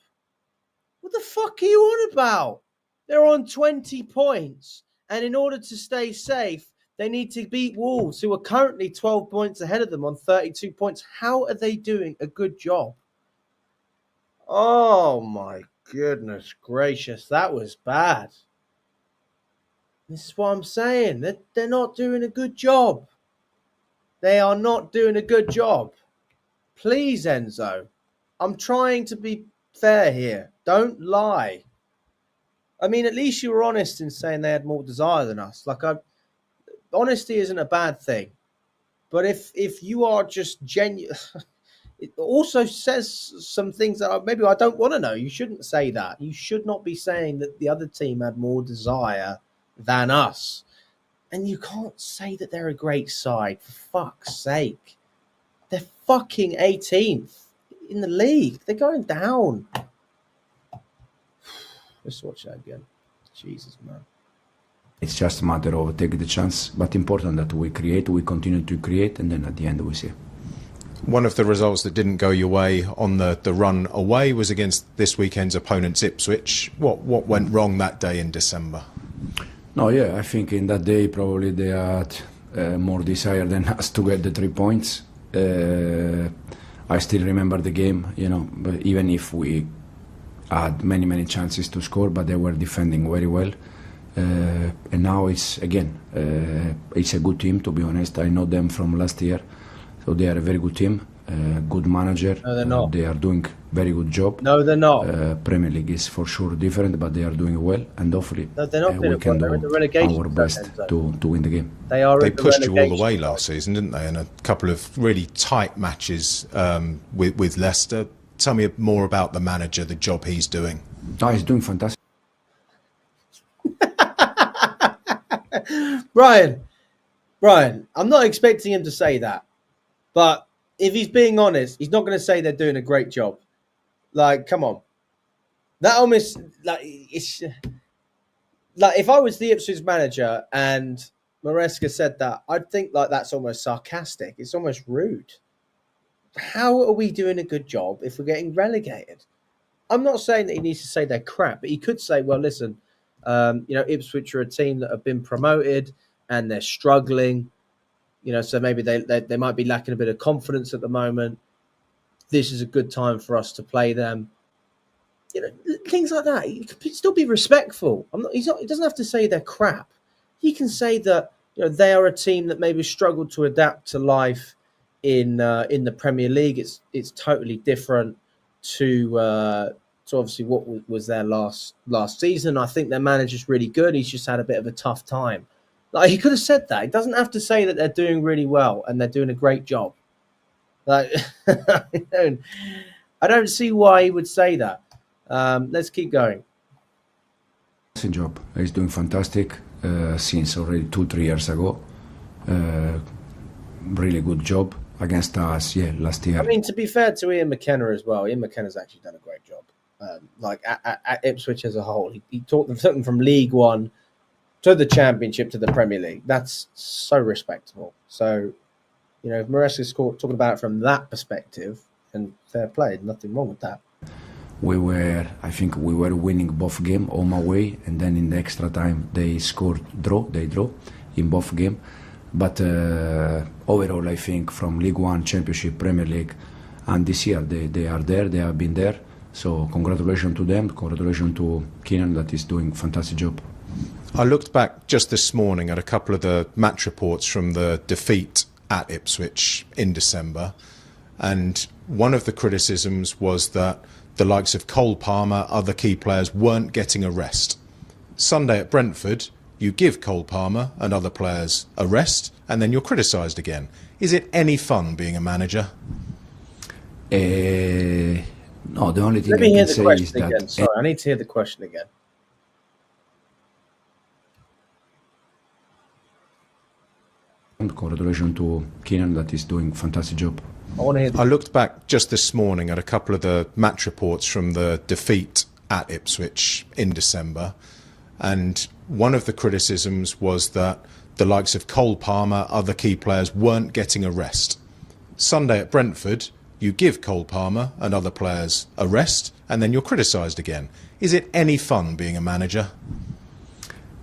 What the fuck are you on about? They're on 20 points, and in order to stay safe, they need to beat Wolves, who are currently 12 points ahead of them on 32 points. How are they doing a good job? Oh my goodness gracious, that was bad. This is what I'm saying. They're not doing a good job. They are not doing a good job. Please, Enzo. I'm trying to be fair here. Don't lie. I mean, at least you were honest in saying they had more desire than us. Honesty isn't a bad thing. But if you are just genuine, it also says some things that maybe I don't want to know. You shouldn't say that. You should not be saying that the other team had more desire than us. And you can't say that they're a great side, for fuck's sake. They're fucking 18th in the league. They're going down. Let's watch that again. Jesus, man. It's just a matter of taking the chance, but important that we create, we continue to create, and then at the end we see. One of the results that didn't go your way on the run away was against this weekend's opponents, Ipswich. What went wrong that day in December? No, yeah, I think in that day probably they had more desire than us to get the 3 points. I still remember the game, but even if we had many chances to score, but they were defending very well. And now it's a good team, to be honest. I know them from last year, so they are a very good team, good manager. No, they're not. They are doing very good job. No, they're not. Premier League is for sure different, but they are doing well, and hopefully No, they're not we can do our best Enzo. to win the game. They pushed you all the way last season, didn't they? In a couple of really tight matches with Leicester. Tell me more about the manager, the job he's doing. Oh, he's doing fantastic. Brian, I'm not expecting him to say that, but if he's being honest, he's not going to say they're doing a great job. Like, come on. That almost, like, it's like if I was the Ipswich manager and Maresca said that, I'd think like that's almost sarcastic. It's almost rude. How are we doing a good job if we're getting relegated? I'm not saying that he needs to say they're crap, but he could say, well, listen, Ipswich are a team that have been promoted and they're struggling. So maybe they might be lacking a bit of confidence at the moment. This is a good time for us to play them. Things like that. He could still be respectful. He doesn't have to say they're crap. He can say that they are a team that maybe struggled to adapt to life in the Premier League. It's totally different to obviously what was their last season. I think their manager's really good. He's just had a bit of a tough time. Like, he could have said that. He doesn't have to say that they're doing really well and they're doing a great job. Like, I don't see why he would say that. Let's keep going. Job. He's doing fantastic since already 2-3 years ago. Really good job against us, last year. I mean, to be fair to Ian McKenna as well, Ian McKenna's actually done a great job. At Ipswich as a whole, he took them from League One to the Championship to the Premier League. That's so respectable. So, if Maresca's talking about it from that perspective, and fair play, nothing wrong with that. I think we were winning both games home away, and then in the extra time they draw in both games. But overall, I think from League One, Championship, Premier League, and this year they are there, they have been there. So congratulations to them, congratulations to Keenan that is doing a fantastic job. I looked back just this morning at a couple of the match reports from the defeat at Ipswich in December, and one of the criticisms was that the likes of Cole Palmer, other key players, weren't getting a rest. Sunday at Brentford, you give Cole Palmer and other players a rest, and then you're criticised again. Is it any fun being a manager? No, the only thing I can say is that... Again. Sorry, I need to hear the question again. Congratulations to Keenan that is doing a fantastic job. I looked back just this morning at a couple of the match reports from the defeat at Ipswich in December, and one of the criticisms was that the likes of Cole Palmer, other key players, weren't getting a rest. Sunday at Brentford, you give Cole Palmer and other players a rest, and then you're criticised again. Is it any fun being a manager?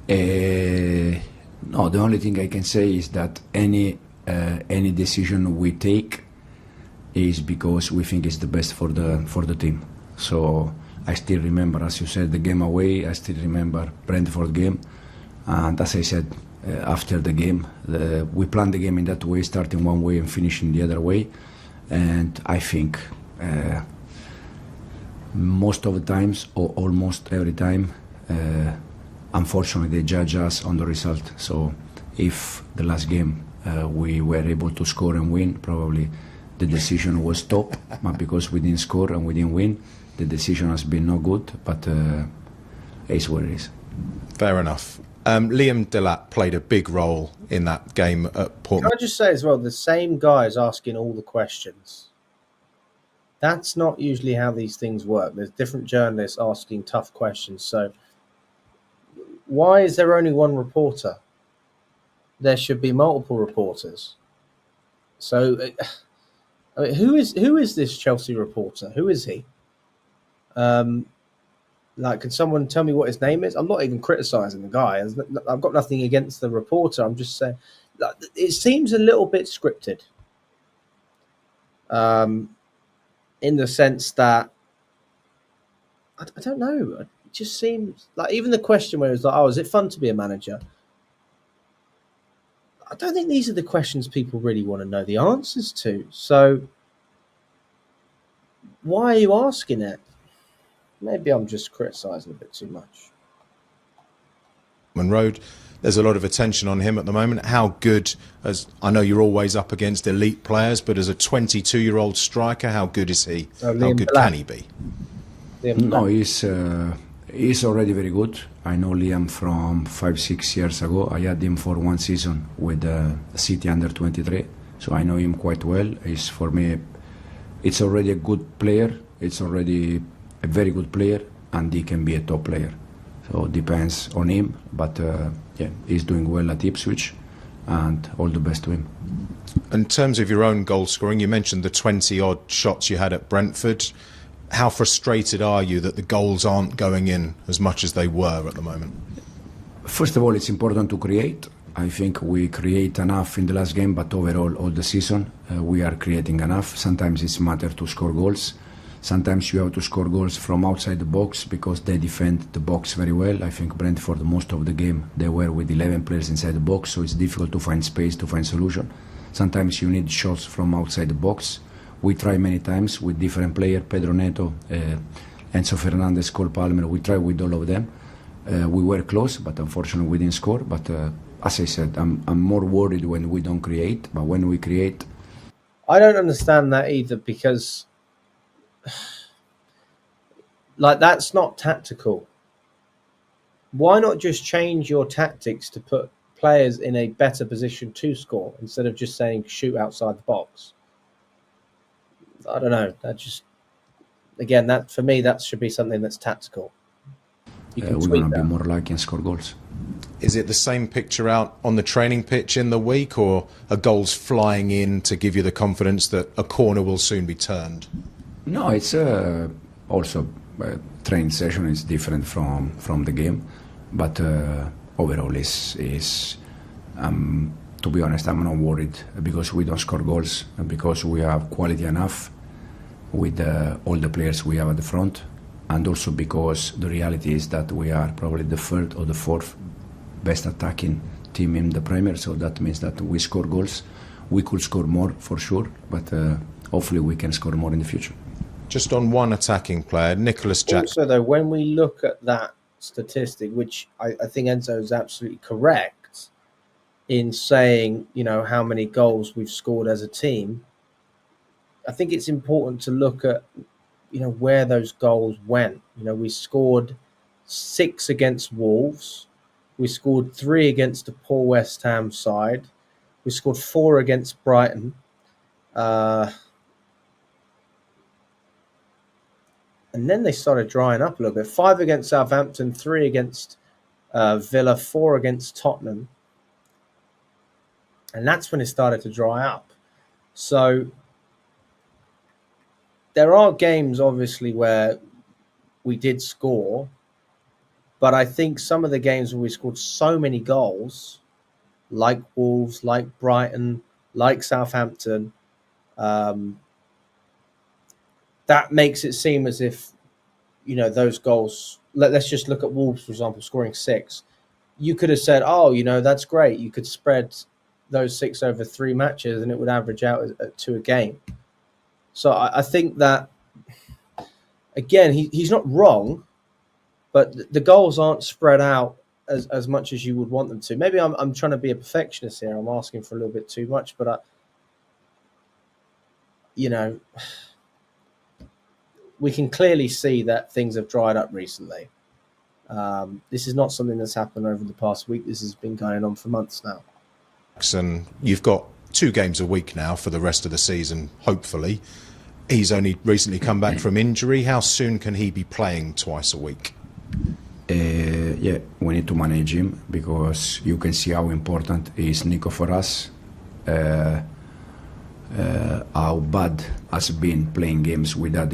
No, the only thing I can say is that any decision we take is because we think it's the best for the team. So I still remember, as you said, the game away. I still remember Brentford game, and as I said after the game, we planned the game in that way, starting one way and finishing the other way. And I think most of the times, or almost every time, unfortunately they judge us on the result. So if the last game we were able to score and win, probably the decision was top, but because we didn't score and we didn't win, the decision has been no good, but it's what it is. Fair enough. Liam Delat played a big role in that game at Portman. Can I just say as well, the same guy is asking all the questions. That's not usually how these things work. There's different journalists asking tough questions. So why is there only one reporter? There should be multiple reporters. So I mean, who is this Chelsea reporter? Who is he? Can someone tell me what his name is? I'm not even criticising the guy. I've got nothing against the reporter. I'm just saying it seems a little bit scripted. In the sense that I don't know. It just seems like even the question where it was like, "Oh, is it fun to be a manager?" I don't think these are the questions people really want to know the answers to. So why are you asking it? Maybe I'm just criticising a bit too much. Road, there's a lot of attention on him at the moment. How good, as I know you're always up against elite players, but as a 22-year-old striker, how good is he? How good can he be? No, he's already very good. I know Liam from 5-6 years ago. I had him for one season with City under 23, so I know him quite well. He's, for me, it's already a good player. It's already a very good player, and he can be a top player. So it depends on him, but yeah, he's doing well at Ipswich, and all the best to him. In terms of your own goal scoring, you mentioned the 20-odd shots you had at Brentford. How frustrated are you that the goals aren't going in as much as they were at the moment? First of all, it's important to create. I think we create enough in the last game, but overall, all the season, we are creating enough. Sometimes it's matter to score goals. Sometimes you have to score goals from outside the box because they defend the box very well. I think Brentford, most of the game, they were with 11 players inside the box, so it's difficult to find space, to find solution. Sometimes you need shots from outside the box. We try many times with different players, Pedro Neto, Enzo Fernandez, Cole Palmer. We try with all of them. We were close, but unfortunately we didn't score. But as I said, I'm more worried when we don't create, but when we create... I don't understand that either, because like, that's not tactical. Why not just change your tactics to put players in a better position to score instead of just saying shoot outside the box? I don't know. That just, again, that for me, that should be something that's tactical. We're going to be more lucky and score goals. Is it the same picture out on the training pitch in the week, or are goals flying in to give you the confidence that a corner will soon be turned? No, it's also training session is different from the game, but overall is to be honest, I'm not worried because we don't score goals, because we have quality enough with all the players we have at the front, and also because the reality is that we are probably the third or the fourth best attacking team in the Premier, so that means that we score goals. We could score more for sure, but hopefully we can score more in the future. Just on one attacking player, Nicholas Jackson. Also, though, when we look at that statistic, which I think Enzo is absolutely correct in saying, you know, how many goals we've scored as a team, I think it's important to look at, you know, where those goals went. You know, we scored 6 against Wolves. We scored 3 against the poor West Ham side. We scored 4 against Brighton. And then they started drying up a little bit. 5 against Southampton, 3 against Villa, 4 against Tottenham. And that's when it started to dry up. So there are games, obviously, where we did score. But I think some of the games where we scored so many goals, like Wolves, like Brighton, like Southampton, that makes it seem as if, you know, those goals, let's just look at Wolves, for example, scoring 6. You could have said, oh, you know, that's great. You could spread those 6 over 3 matches and it would average out to a game. So I think that, again, he's not wrong, but the goals aren't spread out as much as you would want them to. Maybe I'm trying to be a perfectionist here. I'm asking for a little bit too much, but you know, we can clearly see that things have dried up recently. This is not something that's happened over the past week. This has been going on for months now. And you've got 2 games a week now for the rest of the season, hopefully. He's only recently come back from injury. How soon can he be playing twice a week? Yeah, we need to manage him because you can see how important is Nico for us. How bad has been playing games without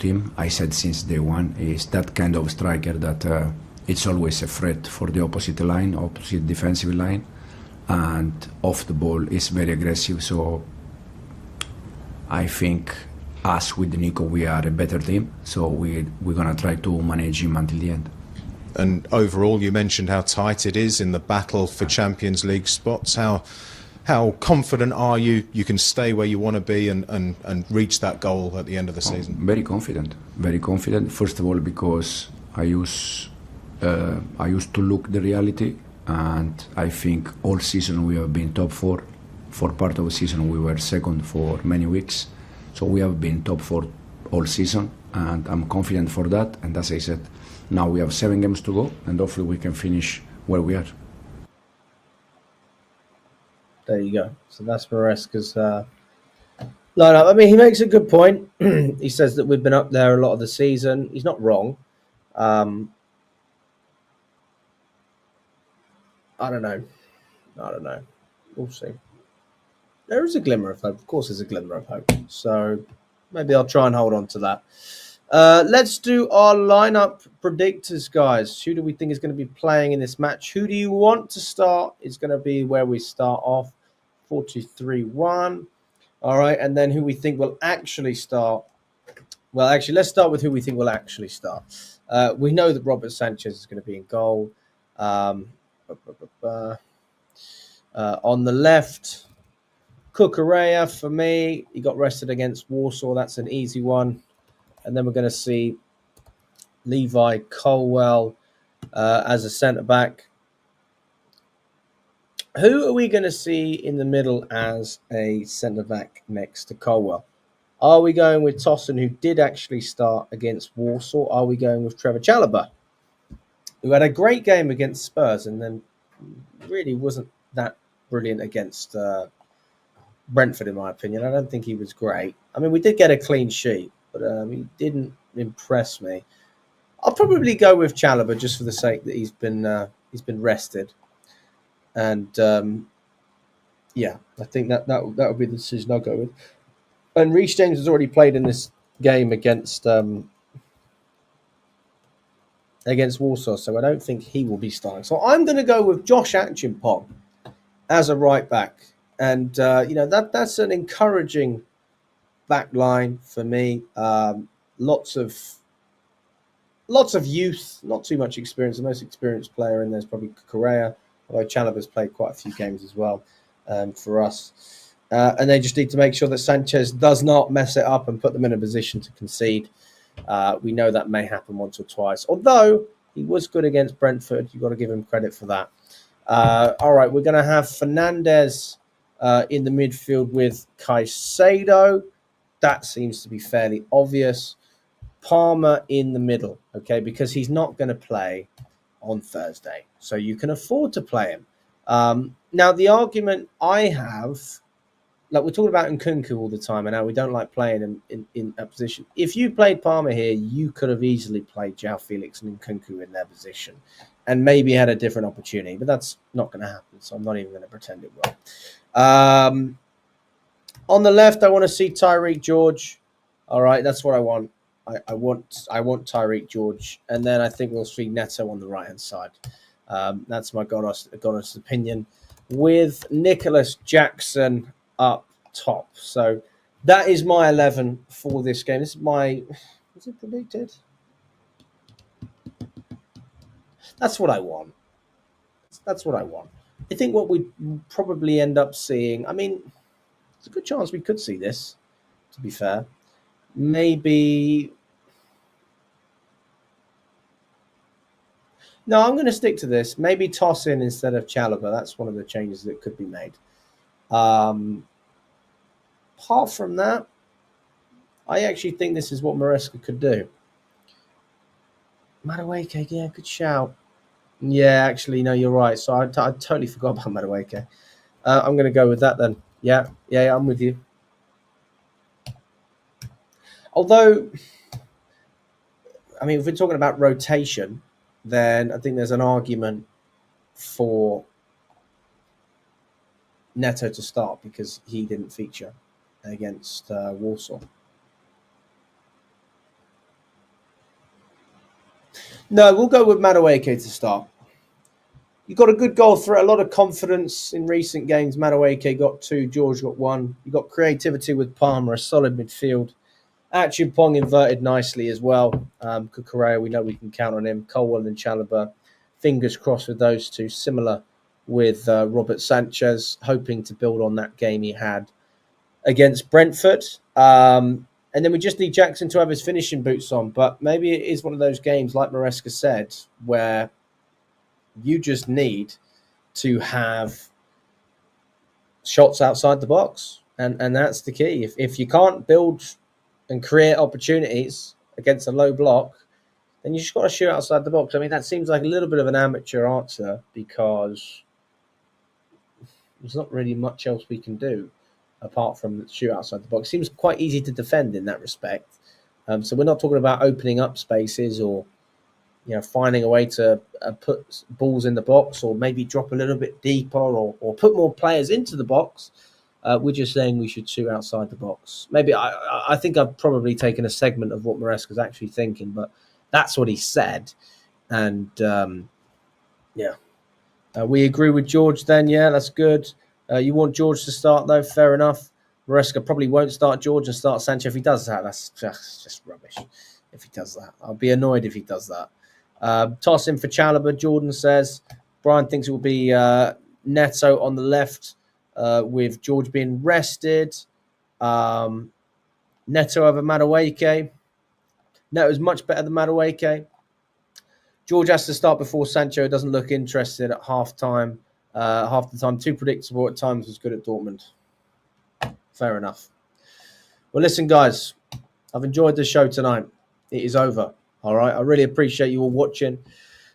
him. I said since day one, is that kind of striker that it's always a threat for the opposite defensive line, and off the ball is very aggressive. So I think us with Nico, we are a better team. So we're gonna try to manage him until the end. And overall, you mentioned how tight it is in the battle for Champions League spots. How confident are you can stay where you want to be and reach that goal at the end of the season? Very confident, very confident. First of all, because I used to look the reality, and I think all season we have been top 4. For part of the season we were second for many weeks, so we have been top 4 all season, and I'm confident for that. And as I said, now we have 7 games to go, and hopefully we can finish where we are. There you go. So that's Maresca's lineup. I mean, he makes a good point. He says that we've been up there a lot of the season. He's not wrong. I don't know. We'll see. There is a glimmer of hope. Of course, there's a glimmer of hope. So maybe I'll try and hold on to that. Let's do our lineup predictors, guys. Who do we think is going to be playing in this match? Who do you want to start? Is going to be where we start off. 4-2-3-1. All right, and then who we think will actually start. Well, actually, let's start with who we think will actually start. We know that Robert Sanchez is going to be in goal. On the left, Cucurella for me. He got rested against Warsaw. That's an easy one. And then we're going to see Levi Colwell as a centre-back. Who are we going to see in the middle as a centre-back next to Colwell? Are we going with Tosin, who did actually start against Warsaw? Are we going with Trevor Chalobah, who had a great game against Spurs and then really wasn't that brilliant against Brentford, in my opinion? I don't think he was great. I mean, we did get a clean sheet, but he didn't impress me. I'll probably go with Chalobah just for the sake that he's been rested. And yeah, I think that would be the decision I'll go with. And Reece James has already played in this game against Warsaw, so I don't think he will be starting. So I'm going to go with Josh Achimpong as a right back, and that's an encouraging back line for me. Lots of youth, not too much experience. The most experienced player in there is probably Correa, although Chalobah's played quite a few games as well for us. And they just need to make sure that Sanchez does not mess it up and put them in a position to concede. We know that may happen once or twice. Although he was good against Brentford, you've got to give him credit for that. All right, we're going to have Fernandez in the midfield with Caicedo. That seems to be fairly obvious. Palmer in the middle, okay, because he's not going to play on Thursday. So you can afford to play him. Now, the argument I have, like we're talking about Nkunku all the time, and how we don't like playing him in that position. If you played Palmer here, you could have easily played João Felix and Nkunku in their position and maybe had a different opportunity, but that's not going to happen, so I'm not even going to pretend it will. On the left, I want to see Tyreek George. All right, that's what I want. I want Tyreek George, and then I think we'll see Neto on the right-hand side. That's my Gonos opinion, with Nicholas Jackson up top. So that is my 11 for this game. This is my... Is it predicted? That's what I want. That's what I want. I think what we probably end up seeing... I mean, there's a good chance we could see this, to be fair. Maybe... No, I'm going to stick to this. Maybe toss in instead of Chalobah. That's one of the changes that could be made. Apart from that, I actually think this is what Maresca could do. Madueke, yeah, good shout. Yeah, actually, no, you're right. So I totally forgot about Madueke. I'm going to go with that then. Yeah, I'm with you. Although, I mean, if we're talking about rotation, then I think there's an argument for Neto to start because he didn't feature against Warsaw. No, we'll go with Madueke to start. You got a good goal threat, a lot of confidence in recent games. Madueke got 2, George got 1. You got creativity with Palmer, a solid midfield. Achimpong inverted nicely as well. Cucurella, we know we can count on him. Colwell and Chalobah, fingers crossed with those two. Similar with Robert Sanchez, hoping to build on that game he had against Brentford. And then we just need Jackson to have his finishing boots on. But maybe it is one of those games, like Maresca said, where you just need to have shots outside the box. And that's the key. If you can't build and create opportunities against a low block, then you just got to shoot outside the box. I mean, that seems like a little bit of an amateur answer because there's not really much else we can do apart from shoot outside the box. It seems quite easy to defend in that respect. So we're not talking about opening up spaces or finding a way to put balls in the box or maybe drop a little bit deeper or put more players into the box. We're just saying we should shoot outside the box. Maybe I think I've probably taken a segment of what Maresca's actually thinking, but that's what he said. And we agree with George then. Yeah, that's good. You want George to start though? Fair enough. Maresca probably won't start George and start Sancho. If he does that, that's just rubbish. If he does that, I'll be annoyed if he does that. Toss in for Chalobah, Jordan says. Brian thinks it will be Neto on the left with George being rested. Neto over Madueke. Neto is much better than Madueke. George has to start before Sancho. Doesn't look interested at half time. Half the time, too predictable at times, was good at Dortmund. Fair enough. Well, listen, guys, I've enjoyed the show tonight. It is over. All right. I really appreciate you all watching.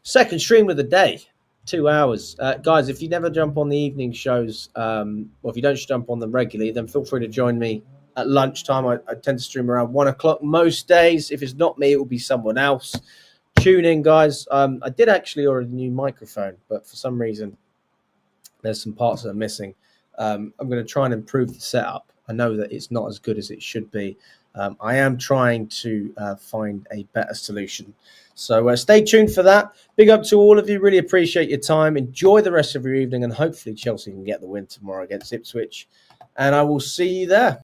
Second stream of the day, 2 hours. Guys, if you never jump on the evening shows, or if you don't jump on them regularly, then feel free to join me at lunchtime. I tend to stream around 1 o'clock most days. If it's not me, it will be someone else. Tune in, guys. I did actually order a new microphone, but for some reason, there's some parts that are missing. I'm going to try and improve the setup. I know that it's not as good as it should be. I am trying to find a better solution. So stay tuned for that. Big up to all of you. Really appreciate your time. Enjoy the rest of your evening, and hopefully Chelsea can get the win tomorrow against Ipswich. And I will see you there.